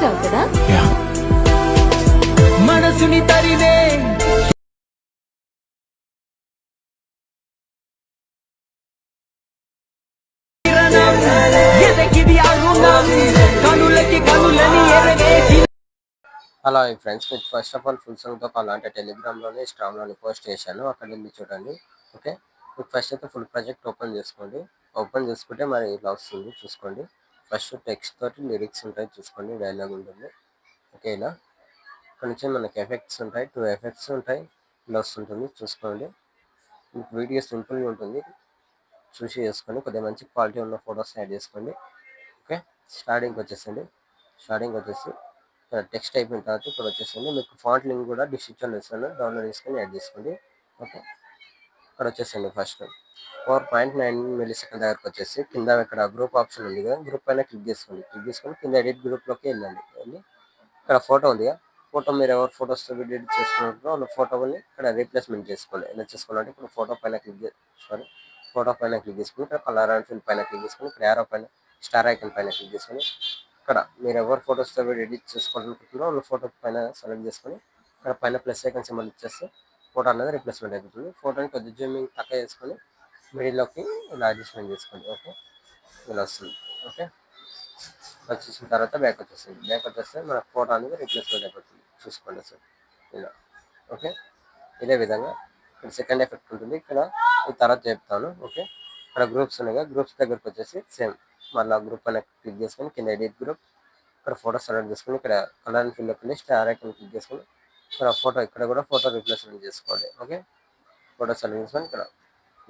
చూసావు కదా. మనసుని తరివే హలో ఫ్రెండ్స్, మీకు ఫస్ట్ ఆఫ్ ఆల్ ఫుల్ సాంగ్తో కావాలంటే టెలిగ్రామ్లోనే ఇన్స్టాగ్రామ్లోని పోస్ట్ చేశాను, అక్కడ వెళ్ళి చూడండి. ఓకే, మీకు ఫస్ట్ అయితే ఫుల్ ప్రాజెక్ట్ ఓపెన్ చేసుకోండి. ఓపెన్ చేసుకుంటే మరి ఇలా వస్తుంది, చూసుకోండి. ఫస్ట్ టెక్స్ట్ తోటి లిరిక్స్ ఉంటాయి, చూసుకోండి. డైలాగ్ ఉంటుంది. ఓకే, ఇలా ఇక్కడ నుంచి మనకి ఎఫెక్ట్స్ ఉంటాయి, 2 ఎఫెక్ట్స్ ఉంటాయి. ఇలా వస్తుంటుంది, చూసుకోండి. మీకు వీడియో సింపుల్గా ఉంటుంది, చూసి చేసుకోండి. కొద్దిగా మంచి క్వాలిటీ ఉన్న ఫొటోస్ యాడ్ చేసుకోండి. ఓకే, స్టార్టింగ్కి వచ్చేసండి. స్టార్టింగ్ వచ్చేసి టెక్స్ట్ అయిపోయిన తర్వాత ఇక్కడ వచ్చేసండి మీకు ఫాంట్ లింక్ కూడా డిస్క్రిప్షన్లో ఇస్తాను, డౌన్లోడ్ చేసుకొని యాడ్ చేసుకోండి. ఓకే, ఇక్కడ వచ్చేసండి ఫస్ట్ 4.9 మిల్లీ సెకండ్ దగ్గరకు వచ్చేసి కింద ఇక్కడ గ్రూప్ ఆప్షన్ ఉంది కదా, గ్రూప్ పైన క్లిక్ చేసుకోండి. క్లిక్ చేసుకొని కింద ఎడిట్ గ్రూప్లోకి వెళ్ళండి. ఇక్కడ ఫోటో ఉంది కదా, ఫోటో మీరు ఎవరు ఫొటోస్ ఎడిట్ చేసుకున్నారో వాళ్ళ ఫోటోని ఇక్కడ రీప్లేస్మెంట్ చేసుకోండి. ఎలా చేసుకోవాలంటే ఇప్పుడు ఫోటో పైన క్లిక్ చేసుకుని ఇక్కడ కలర్ అండ్ ఫిల్ పైన క్లిక్ చేసుకుని ఇక్కడ యారో పైన స్టార్ ఐకన్ పైన క్లిక్ చేసుకొని ఇక్కడ మీరు ఎవరు ఫొటోస్తో ఎడిట్ చేసుకోవాలనుకుంటున్నారో వాళ్ళ ఫోటో పైన సెలెక్ట్ చేసుకొని ఇక్కడ పైన ప్లస్ ఐకన్ సింబల్ ఇచ్చేస్తే ఫోటో అనేది రీప్లేస్మెంట్ అయిపోతుంది. ఫోటోని కొద్దిగా జూమింగ్ తక్కువ చేసుకొని మిడిల్లోకి ఇలా అడ్జస్ట్మెంట్ చేసుకోండి. ఓకే, ఇలా వస్తుంది. ఓకే, వచ్చేసిన తర్వాత బ్యాక్ వచ్చేస్తుంది. బ్యాక్ వచ్చేస్తే మన ఫోటో అనేది రీప్లేస్మెంట్ అయిపోతుంది, చూసుకోండి సార్ ఇలా. ఓకే, ఇదే విధంగా ఇక్కడ సెకండ్ ఎఫెక్ట్ ఉంటుంది, ఇక్కడ ఈ తర్వాత చెప్తాను. ఓకే, ఇక్కడ గ్రూప్స్ ఉన్నాయి కదా, గ్రూప్స్ దగ్గరకు వచ్చేసి సేమ్ మళ్ళీ గ్రూప్ అనేది క్లిక్ చేసుకొని కింద ఎడిట్ గ్రూప్ ఇక్కడ ఫోటో సెలెక్ట్ చేసుకొని ఇక్కడ కలర్ అండ్ ఫిల్ వెళ్ళి స్టార్ ఐకాన్ క్లిక్ చేసుకొని ఇక్కడ ఫోటో ఇక్కడ కూడా ఫోటో రీప్లేస్మెంట్ చేసుకోండి. ఓకే, ఫోటో సెలెక్ట్ చేసుకొని ఇక్కడ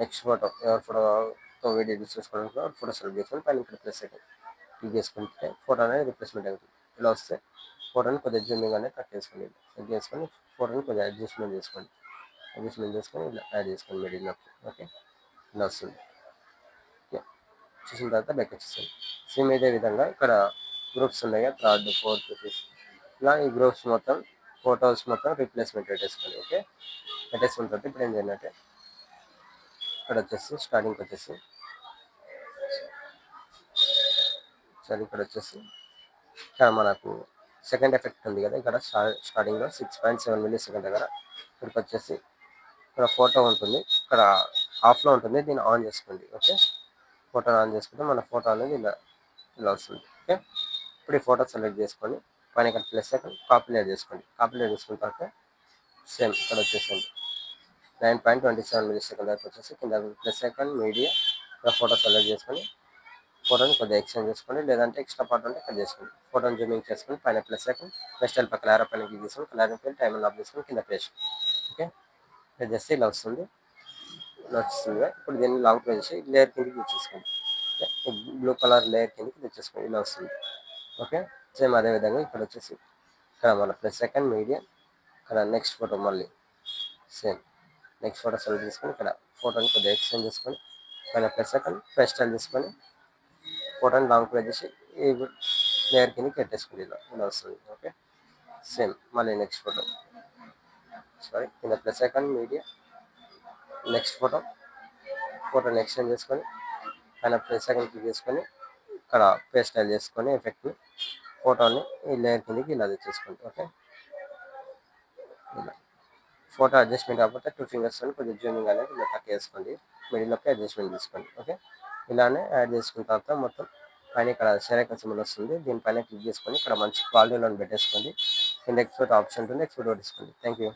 నెక్స్ట్ ఫోటో ఎవరి ఫోటోతో వీడియో ఎడిట్ చేసుకోవడానికి ఫోటో సెలెక్ట్ చేసుకొని పైన ఇక్కడ ప్లస్ ఐకాన్ క్లిక్ చేసుకుంటే ఫోటో అనేది రీప్లేస్మెంట్ అవుతుంది. ఇలా వస్తే ఫోటోని కొద్దిగా జూమింగ్ అనేది కట్ చేసుకోండి. కట్ చేసుకొని ఫోటోని కొద్దిగా అడ్జస్ట్మెంట్ చేసుకోండి. అడ్జస్ట్మెంట్ చేసుకొని ఇలా యాడ్ చేసుకోండి మిడిల్లోకి. ఓకే, ఇలా వస్తుంది. ఓకే, చూసిన తర్వాత బ్యాక్ వచ్చేస్తుంది. సేమ్ ఇదే విధంగా ఇక్కడ గ్రూప్స్ ఉన్నాయి కదా, థర్డ్, ఫోర్త్, ఫిఫ్త్, ఇలా ఈ గ్రూప్స్ మొత్తం ఫొటోస్ మొత్తం రీప్లేస్మెంట్ పెట్టేసుకోండి. ఓకే, పెట్టేసుకున్న తర్వాత ఇప్పుడు ఏం చేయాలంటే ఇక్కడ వచ్చేసి స్టార్టింగ్కి వచ్చేసి ఇక్కడ వచ్చేసి ఇక్కడ మనకు సెకండ్ ఎఫెక్ట్ ఉంది కదా, ఇక్కడ స్టార్టింగ్లో 6.7 మిల్లీ సెకండ్ దగ్గర ఇక్కడికి వచ్చేసి ఇక్కడ ఫోటో ఉంటుంది, ఇక్కడ ఆఫ్లో ఉంటుంది, దీన్ని ఆన్ చేసుకోండి. ఓకే, ఫోటో ఆన్ చేసుకుంటే మన ఫోటో అనేది ఇలా ఇలా వస్తుంది. ఓకే, ఇప్పుడు ఈ ఫోటో సెలెక్ట్ చేసుకొని పైన ఇక్కడ ప్లస్ సెకండ్ కాపీలేట్ చేసుకోండి. కాపీలేట్ చేసుకున్న తర్వాత సేమ్ ఇక్కడ వచ్చేసండి 9.27 మిల్లీ సెకండ్ దగ్గర వచ్చేసి కింద ప్లస్ సెకండ్ మీడియా ఇక్కడ ఫోటో సెలెక్ట్ చేసుకొని ఫోటోని కొద్దిగా ఎక్స్చేంజ్ చేసుకోండి, లేదంటే ఎక్స్ట్రా పార్ట్ ఉంటే కట్ చేసుకోండి. ఫోటోని జూమింగ్ చేసుకొని పైన ప్లస్ సెకండ్ స్టైల్ పక్కన క్లారో పైన క్లిక్ చేసుకొని క్లారో పైన టైం ఆఫ్ చేసుకొని కింద ప్లేస్. ఓకే, చేస్తే ఇలా వస్తుంది. ఇలా వస్తుంది. ఇప్పుడు దీన్ని లాంగ్ ప్రెస్ చేసి లేయర్ కిందకి తెచ్చేసుకోండి. బ్లూ కలర్ లేయర్ కిందకి తెచ్చేసుకోండి, ఇలా వస్తుంది. ఓకే, సేమ్ అదేవిధంగా ఇక్కడ వచ్చేసి ఇక్కడ మన ప్లస్ సెకండ్ మీడియా ఇక్కడ నెక్స్ట్ ఫోటో మళ్ళీ సేమ్ నెక్స్ట్ ఫోటో సెలెక్ట్ చేసుకొని ఇక్కడ ఫోటోని కొద్దిగా ఎక్స్చేంజ్ చేసుకొని పైన ప్లస్ సెకండ్ ప్రెస్ స్టైల్ చేసుకొని ఫోటోని లాంగ్ ప్రెస్ చేసి ఈ లేయర్ కిందకి పెట్టేసుకోండి, ఇలా ఇలా వస్తుంది. ఓకే, సేమ్ మళ్ళీ నెక్స్ట్ ఫోటో కింద ప్లస్ సెకండ్ మీడియా నెక్స్ట్ ఫోటోని ఎక్స్చేంజ్ చేసుకొని పైన ప్లస్ సెకండ్ క్లిక్ చేసుకొని ఇక్కడ పేస్ట్ స్టైల్ చేసుకొని ఎఫెక్ట్ని ఫోటోని ఈ లేయర్ కిందకి ఇలా తెచ్చేసుకోండి. ఓకే, ఇలా ఫోటో అడ్జస్ట్మెంట్ కాకపోతే 2 ఫింగర్స్ కొద్దిగా జూమింగ్ అనేది ఇలా కట్ చేసుకోండి, మిడిల్లోకి అడ్జస్ట్మెంట్ తీసుకోండి. ఓకే, ఇలానే యాడ్ చేసుకున్న తర్వాత మొత్తం పైన ఇక్కడ సెలెక్ట్ సింబల్ వస్తుంది, దీనిపైన క్లిక్ చేసుకొని ఇక్కడ మంచి క్వాలిటీలో పెట్టేసుకోండి. కింద ఎక్స్పోర్ట్ ఆప్షన్ ఉంటుంది, ఎక్స్పోర్ట్ తీసుకోండి. Thank you.